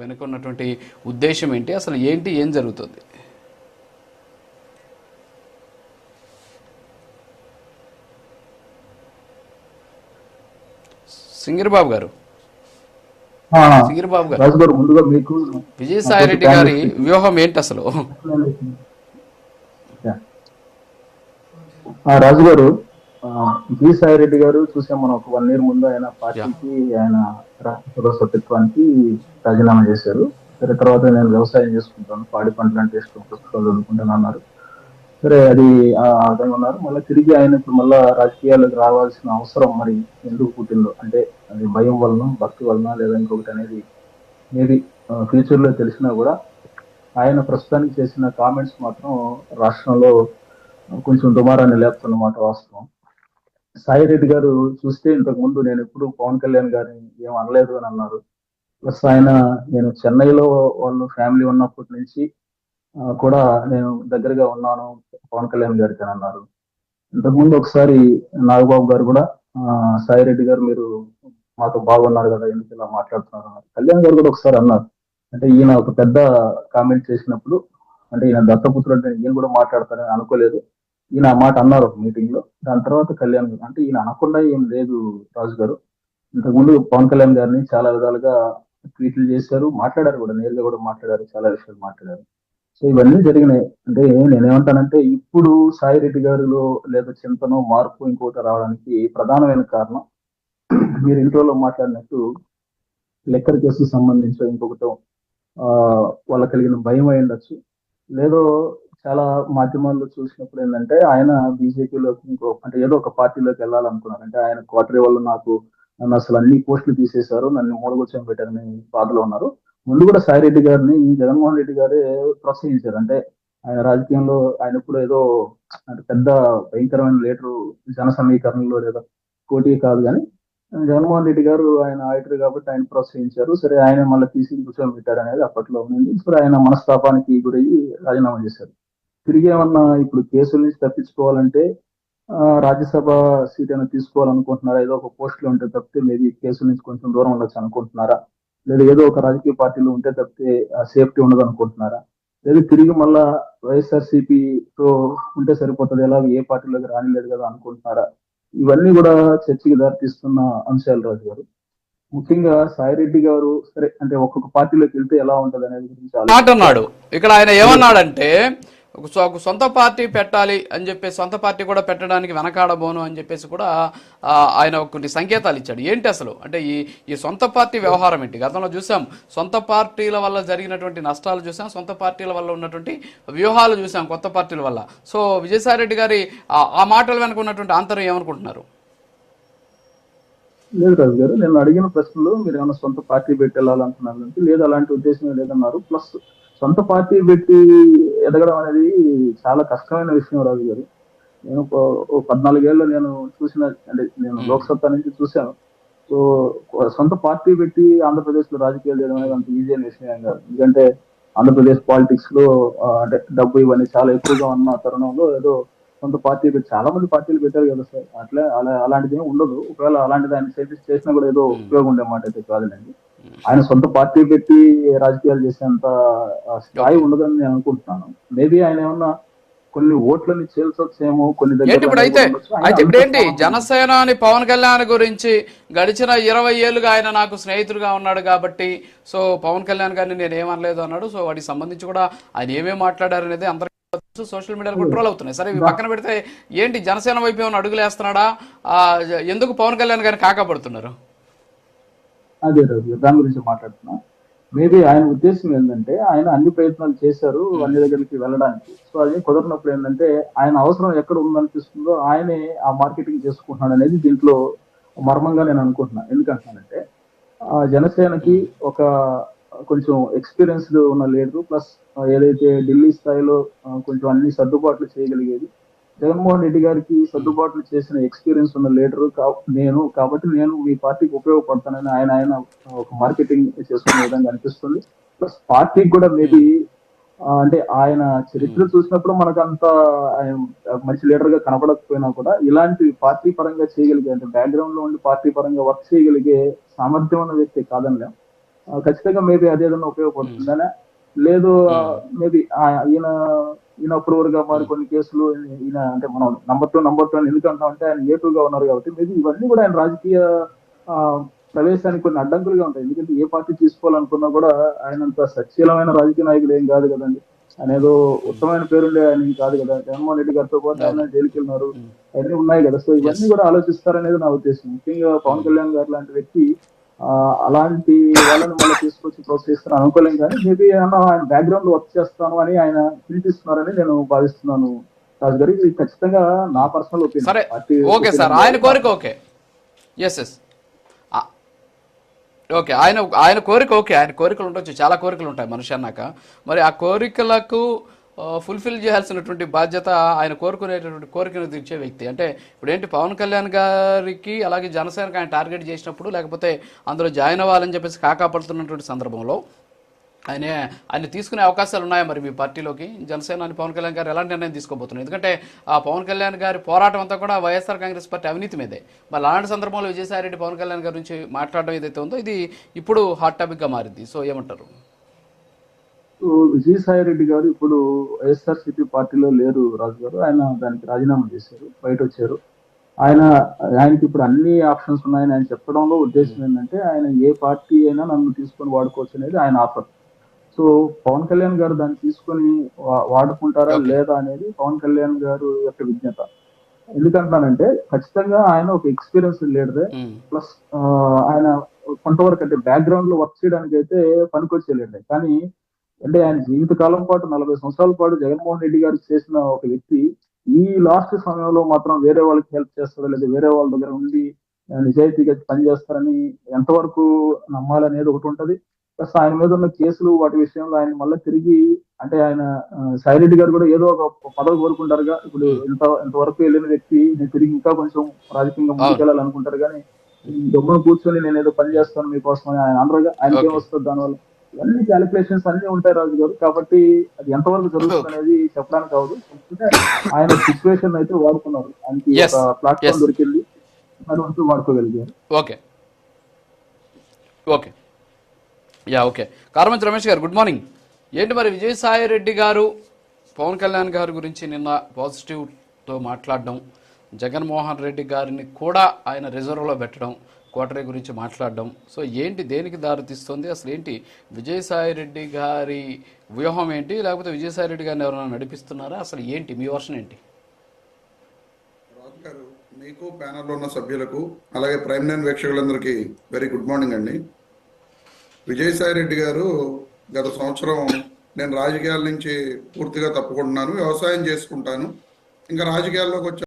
వెనుక ఉన్నటువంటి ఉద్దేశం ఏంటి, అసలు ఏం జరుగుతుంది? సింగిరిబాబు గారు, సింగిరిబాబు గారు, రాజు గారు ముందుగా మీకు విజయసాయి రెడ్డి గారి వ్యూహం ఏంటి అసలు? రాజు గారు, విజయసాయి రెడ్డి గారు చూసాం మనం ఒక 1 year ముందు ఆయన పార్టీకి ఆయన రాష్ట్ర సభ్యత్వానికి రాజీనామా చేశారు. సరే, తర్వాత నేను వ్యవసాయం చేసుకుంటాను, పాడి పంటలు అంటే ఇష్టం, పుస్తకాలు చదువుకుంటాను అన్నారు. సరే, అది ఆ విధంగా ఉన్నారు. మళ్ళీ తిరిగి ఆయన ఇప్పుడు మళ్ళా రాజకీయాలకు రావాల్సిన అవసరం మరి ఎందుకు పుట్టిందో, అంటే అది భయం వలన, భక్తి వలన, లేదా ఇంకొకటి అనేది మేబీ ఫ్యూచర్ లో తెలిసినా కూడా ఆయన ప్రస్తుతానికి చేసిన కామెంట్స్ మాత్రం రాష్ట్రంలో కొంచెం దుమారాన్ని లేపుతున్నమాట వాస్తవం. సాయి రెడ్డి గారు చూస్తే ఇంతకు ముందు నేను ఎప్పుడు పవన్ కళ్యాణ్ గారిని ఏం అనలేదు అని అన్నారు. ప్లస్ ఆయన నేను చెన్నైలో వాళ్ళు ఫ్యామిలీ ఉన్నప్పటి నుంచి కూడా నేను దగ్గరగా ఉన్నాను పవన్ కళ్యాణ్ గారికి అని అన్నారు. ఇంతకుముందు ఒకసారి నాగబాబు గారు కూడా సాయి రెడ్డి గారు మీరు మాతో బాగున్నారు కదా, ఎందుకు ఇలా మాట్లాడుతున్నారు అన్నారు. కళ్యాణ్ గారు కూడా ఒకసారి అన్నారు, అంటే ఈయన ఒక పెద్ద కామెంట్ చేసినప్పుడు, అంటే ఈయన దత్తపుత్రుడు ఈయన కూడా మాట్లాడతారని అనుకోలేదు, ఈయన ఆ మాట అన్నారు ఒక మీటింగ్ లో. దాని తర్వాత కళ్యాణ్ గారు, అంటే ఈయన అనకుండా ఏం లేదు రాజు గారు, ఇంతకుముందు పవన్ కళ్యాణ్ గారిని చాలా విధాలుగా ట్వీట్లు చేశారు, మాట్లాడారు కూడా, నేరుగా కూడా మాట్లాడారు, చాలా విషయాలు మాట్లాడారు. సో ఇవన్నీ జరిగినాయి. అంటే నేనేమంటానంటే ఇప్పుడు సాయి రెడ్డి గారిలో లేదా చింతనో మార్పు ఇంకోటి రావడానికి ప్రధానమైన కారణం మీరు ఇంట్రోలో మాట్లాడినట్టు లెక్కర్ కేసుకు సంబంధించి ఇంకొకటో వాళ్ళకి కలిగిన భయం అయి ఉండొచ్చు. లేదో చాలా మాధ్యమాల్లో చూసినప్పుడు ఏంటంటే ఆయన బీజేపీలోకి ఇంకో అంటే ఏదో ఒక పార్టీలోకి వెళ్ళాలనుకున్నారు. అంటే ఆయన క్వార్టరీ వాళ్ళు నన్ను అసలు అన్ని పోస్టులు తీసేశారు, నన్ను మూలగొచ్చని పెట్టారని బాధలో ఉన్నారు. ముందు కూడా సాయి రెడ్డి గారిని జగన్మోహన్ రెడ్డి గారే ప్రోత్సహించారు. అంటే ఆయన రాజకీయంలో ఆయన ఇప్పుడు ఏదో అంటే పెద్ద భయంకరమైన లీడరు జన సమీకరణలో లేదా పోటీ కాదు, కానీ జగన్మోహన్ రెడ్డి గారు ఆయన ఆడిటర్ కాబట్టి ఆయన ప్రోత్సహించారు. సరే, ఆయన మళ్ళీ తీసి కూర్చోబెట్టారు అనేది అప్పట్లో ఉంది. ఇప్పుడు ఆయన మనస్తాపానికి గురయ్యి రాజీనామా చేశారు. తిరిగి ఏమన్నా ఇప్పుడు కేసుల నుంచి తప్పించుకోవాలంటే రాజ్యసభ సీట్ అయినా తీసుకోవాలనుకుంటున్నారా? ఏదో ఒక పోస్టులో ఉంటే తప్పితే మేబీ కేసుల నుంచి కొంచెం దూరం ఉండొచ్చు అనుకుంటున్నారా? లేదా ఏదో ఒక రాజకీయ పార్టీలో ఉంటే తప్పితే సేఫ్టీ ఉండదు అనుకుంటున్నారా? లేదా తిరిగి మళ్ళా వైఎస్ఆర్సీపీతో ఉంటే సరిపోతుంది, ఎలా ఏ పార్టీలోకి రానిలేదు కదా అనుకుంటున్నారా? ఇవన్నీ కూడా చర్చకి దారితీస్తున్న అంశాలు రాజు గారు. ముఖ్యంగా సాయి రెడ్డి గారు సరే అంటే ఒక్కొక్క పార్టీలోకి వెళ్తే ఎలా ఉంటది అనేది గురించి మాట అన్నాడు. ఇక్కడ ఆయన ఏమన్నాడంటే ఒక సొంత పార్టీ పెట్టాలి అని చెప్పేసి, సొంత పార్టీ కూడా పెట్టడానికి వెనకాడబోను అని చెప్పేసి కూడా ఆయన కొన్ని సంకేతాలు ఇచ్చాడు. ఏంటి అసలు అంటే ఈ సొంత పార్టీ వ్యవహారం ఏంటి? గతంలో చూసాం, సొంత పార్టీల వల్ల జరిగినటువంటి నష్టాలు చూసాం, సొంత పార్టీల వల్ల ఉన్నటువంటి వ్యూహాలు చూసాం కొత్త పార్టీల వల్ల. సో విజయసాయి రెడ్డి గారి ఆ మాటల వెనుక ఉన్నటువంటి ఆంతర్యం ఏమనుకుంటున్నారు? లేదు రాజు గారు, నేను అడిగిన ప్రశ్నలో మీరు ఏమైనా సొంత పార్టీ పెట్టి వెళ్ళాలనుకున్నారంటే లేదు, అలాంటి ఉద్దేశం లేదన్నారు. ప్లస్ సొంత పార్టీ పెట్టి ఎదగడం అనేది చాలా కష్టమైన విషయం రాజు గారు. నేను 14 ఏళ్ళు నేను చూసిన, అంటే నేను లోక్సత్తా నుంచి చూశాను. సో సొంత పార్టీ పెట్టి ఆంధ్రప్రదేశ్ లో రాజకీయాలు చేయడం అనేది అంత ఈజీ అయిన విషయం కాదు. ఎందుకంటే ఆంధ్రప్రదేశ్ పాలిటిక్స్ లో అంటే డబ్బు ఇవన్నీ చాలా ఎక్కువగా ఉన్న తరుణంలో ఏదో సొంత పార్టీ పెట్టి చాలా మంది పార్టీలు పెట్టారు కదా సార్, అలాంటిది ఏమి ఉండదు. ఒకవేళ అలాంటిది ఆయన చేసినా కూడా ఏదో ఉపయోగం ఉండే మాట అయితే కాదులేండి. ఆయన సొంత పార్టీ పెట్టి రాజకీయాలు చేసేంత స్థాయి ఉండదని నేను అనుకుంటున్నాను. మేబీ ఆయన ఏమన్నా కొన్ని ఓట్లని చేల్చొచ్చేమో కొన్ని దగ్గర. ఇప్పుడు ఏంటి జనసేన అని పవన్ కళ్యాణ్ గురించి గడిచిన 20 ఏళ్ళుగా ఆయన నాకు స్నేహితుడుగా ఉన్నాడు కాబట్టి సో పవన్ కళ్యాణ్ గారిని నేను ఏమనలేదు అన్నాడు. సో వాటికి సంబంధించి కూడా ఆయన ఏమేమి మాట్లాడారు అనేది అందరికీ సోషల్ మీడియాలో కంట్రోల్ అవుతున్నాయి. సరే, ఇవి పక్కన పెడితే ఏంటి జనసేన వైపు ఏమైనా అడుగులు వేస్తున్నాడా? ఎందుకు పవన్ కళ్యాణ్ గారిని కాకపడుతున్నారు? అదే రోజు దాని గురించి మాట్లాడుతున్నా. మేబీ ఆయన ఉద్దేశం ఏంటంటే ఆయన అన్ని ప్రయత్నాలు చేశారు అన్ని దగ్గరికి వెళ్ళడానికి. సో అది కుదరినప్పుడు ఏంటంటే ఆయన అవసరం ఎక్కడ ఉందనిపిస్తుందో ఆయనే ఆ మార్కెటింగ్ చేసుకుంటున్నాడు అనేది దీంట్లో మర్మంగా నేను అనుకుంటున్నాను. ఎందుకంటున్నానంటే జనసేనకి ఒక కొంచెం ఎక్స్పీరియన్స్డ్ ఉన్న లీడరు, ప్లస్ ఏదైతే ఢిల్లీ స్థాయిలో కొంచెం అన్ని సర్దుబాట్లు చేయగలిగేది, జగన్మోహన్ రెడ్డి గారికి సర్దుబాట్లు చేసిన ఎక్స్పీరియన్స్ ఉన్న లీడరు కాబట్టి నేను మీ పార్టీకి ఉపయోగపడతానని ఆయన ఒక మార్కెటింగ్ చేసుకునే విధంగా అనిపిస్తుంది. ప్లస్ పార్టీకి కూడా మేబీ అంటే ఆయన చరిత్ర చూసినప్పుడు మనకంత మంచి లీడర్ గా కనపడకపోయినా కూడా ఇలాంటి పార్టీ పరంగా చేయగలిగే, అంటే బ్యాక్గ్రౌండ్ లో ఉండి పార్టీ పరంగా వర్క్ చేయగలిగే సామర్థ్యం ఉన్న వ్యక్తి కాదనిలే. ఖచ్చితంగా మేబీ అదేదన్నా ఉపయోగపడుతుందనే. లేదు మేబీ ఈయన ఈయన అప్రూవర్ గా మరి కొన్ని కేసులు ఈయన అంటే మనం నంబర్ టూ అని ఎందుకు అంటాం అంటే ఆయన A2 గా ఉన్నారు కాబట్టి మేబీ ఇవన్నీ కూడా ఆయన రాజకీయ ఆ, ప్రవేశానికి కొన్ని అడ్డంకులుగా ఉంటాయి. ఎందుకంటే ఏ పార్టీ తీసుకోవాలనుకున్నా కూడా ఆయనంత సచ్చీలమైన రాజకీయ నాయకుడు ఏం కాదు కదండి. ఆయన ఏదో ఉత్తమమైన పేరుండే ఆయన ఏం కాదు కదా. జగన్మోహన్ రెడ్డి గారితో పాటు అవును. ఆయన జైలుకి వెళ్ళినారు, అవన్నీ ఉన్నాయి కదా. So yes. ఇవన్నీ కూడా ఆలోచిస్తారనేది నా ఉద్దేశం. ముఖ్యంగా పవన్ కళ్యాణ్ గారు లాంటి వ్యక్తి ఆ, అలాంటి వాళ్ళని మళ్ళీ తీసుకొచ్చి ప్రోత్సహిస్తారు అనుకోలేం. కానీ మేబీ ఏమన్నా ఆయన బ్యాక్గ్రౌండ్ వర్క్ చేస్తాను అని ఆయన పిలిపిస్తున్నారని నేను భావిస్తున్నాను. రాజు గారు ఇది ఖచ్చితంగా నా పర్సనల్ ఒపీనియన్, సరే, పార్టీ ఓకే సార్, ఆయన కోరిక ఓకే. Yes yes. ఓకే, ఆయన ఆయన కోరిక ఓకే, ఆయన కోరికలు ఉండొచ్చు, చాలా కోరికలు ఉంటాయి మనిషి అన్నాక. మరి ఆ కోరికలకు ఫుల్ఫిల్ చేయాల్సినటువంటి బాధ్యత ఆయన కోరుకునేటటువంటి కోరికను తీర్చే వ్యక్తి అంటే ఇప్పుడు ఏంటి పవన్ కళ్యాణ్ గారికి అలాగే జనసేనకి ఆయన టార్గెట్ చేసినప్పుడు లేకపోతే అందులో జాయిన్ అవ్వాలని చెప్పేసి కాకాపడుతున్నటువంటి సందర్భంలో ఆయన తీసుకునే అవకాశాలు ఉన్నాయా మరి మీ పార్టీలోకి? జనసేన అని పవన్ కళ్యాణ్ గారు ఎలాంటి నిర్ణయం తీసుకోబోతున్నారు? ఎందుకంటే ఆ పవన్ కళ్యాణ్ గారి పోరాటం అంతా కూడా వైఎస్ఆర్ కాంగ్రెస్ పార్టీ అవినీతి మీదే. మరి అలాంటి సందర్భంలో విజయసాయిరెడ్డి పవన్ కళ్యాణ్ గారి నుంచి మాట్లాడడం ఏదైతే ఉందో ఇది ఇప్పుడు హాట్ టాపిక్గా మారింది. సో ఏమంటారు? విజయసాయి రెడ్డి గారు ఇప్పుడు వైఎస్ఆర్సీపీ పార్టీలో లేరు రాజు గారు. ఆయన దానికి రాజీనామా చేశారు, బయట వచ్చారు. ఆయన ఆయనకి ఇప్పుడు అన్ని ఆప్షన్స్ ఉన్నాయని ఆయన చెప్పడంలో ఉద్దేశం ఏంటంటే ఆయన ఏ పార్టీ అయినా నన్ను తీసుకొని వాడుకోవచ్చు అనేది ఆయన ఆఫర్. సో పవన్ కళ్యాణ్ గారు దాన్ని తీసుకొని వాడుకుంటారా ఓకే. లేదా అనేది పవన్ కళ్యాణ్ గారు యొక్క విజ్ఞత. ఎందుకంటానంటే ఖచ్చితంగా ఆయన ఒక ఎక్స్పీరియన్స్ లీడరే. ప్లస్ ఆయన కొంతవరకు అంటే బ్యాక్గ్రౌండ్ లో వర్క్ చేయడానికి అయితే పనికొచ్చే లీడరే. కానీ అంటే ఆయన జీవితకాలం పాటు 40 సంవత్సరాల పాటు జగన్మోహన్ రెడ్డి గారు చేసిన ఒక వ్యక్తి ఈ లాస్ట్ సమయంలో మాత్రం వేరే వాళ్ళకి హెల్ప్ చేస్తారా లేదా వేరే వాళ్ళ దగ్గర ఉండి నిజాయితీగా పనిచేస్తారని ఎంతవరకు నమ్మాలనేది ఒకటి ఉంటది. ప్లస్ ఆయన మీద ఉన్న కేసులు వాటి విషయంలో ఆయన మళ్ళీ తిరిగి అంటే ఆయన సాయిరెడ్డి గారు కూడా ఏదో ఒక పదవి కోరుకుంటారుగా. ఇప్పుడు ఇంతవరకు వెళ్ళిన వ్యక్తి నేను తిరిగి ఇంకా కొంచెం రాజకీయంగా అవును. ముందుకెళ్ళాలనుకుంటారు. కానీ డబ్బును కూర్చొని నేను ఏదో పని చేస్తాను మీకోసం అని ఆయన అనరుగా. ఆయనకి ఓకే. ఏమొస్తుంది దానివల్ల? ఇవన్నీ క్యాలిక్యులేషన్స్ అన్ని ఉంటాయి రాజు గారు. కాబట్టి అది ఎంతవరకు జరుగుతుంది అనేది చెప్పడానికి కావదు. కాకపోతే ఆయన సిచ్యువేషన్ అయితే వాడుకున్నారు, ఆయనకి ఎస్. ఒక ప్లాట్ఫామ్ ఎస్. దొరికింది, దాని వరకు వాడుకోగలిగారు. Okay. Okay. Yeah okay. Karamanchi Ramesh garu good morning. ఏంటి మరి విజయసాయి రెడ్డి గారు పవన్ కళ్యాణ్ గారి గురించి నిన్న పాజిటివ్తో మాట్లాడడం, జగన్మోహన్ రెడ్డి గారిని కూడా ఆయన రిజర్వ్లో పెట్టడం, కోటరీ గురించి మాట్లాడడం, సో ఏంటి దేనికి దారితీస్తుంది? అసలు ఏంటి విజయసాయి రెడ్డి గారి వ్యూహం ఏంటి? లేకపోతే విజయసాయి రెడ్డి గారిని ఎవరైనా నడిపిస్తున్నారా? అసలు ఏంటి మీ వర్షన్ ఏంటి? రాజు గారు, మీకు ప్యానల్లో ఉన్న సభ్యులకు అలాగే ప్రైమ్ లైన్ వీక్షకులందరికీ వెరీ గుడ్ మార్నింగ్ అండి. విజయసాయి రెడ్డి గారు గత సంవత్సరం నేను రాజకీయాల నుంచి పూర్తిగా తప్పుకుంటున్నాను, వ్యవసాయం చేసుకుంటాను, ఇంకా రాజకీయాల్లోకి వచ్చి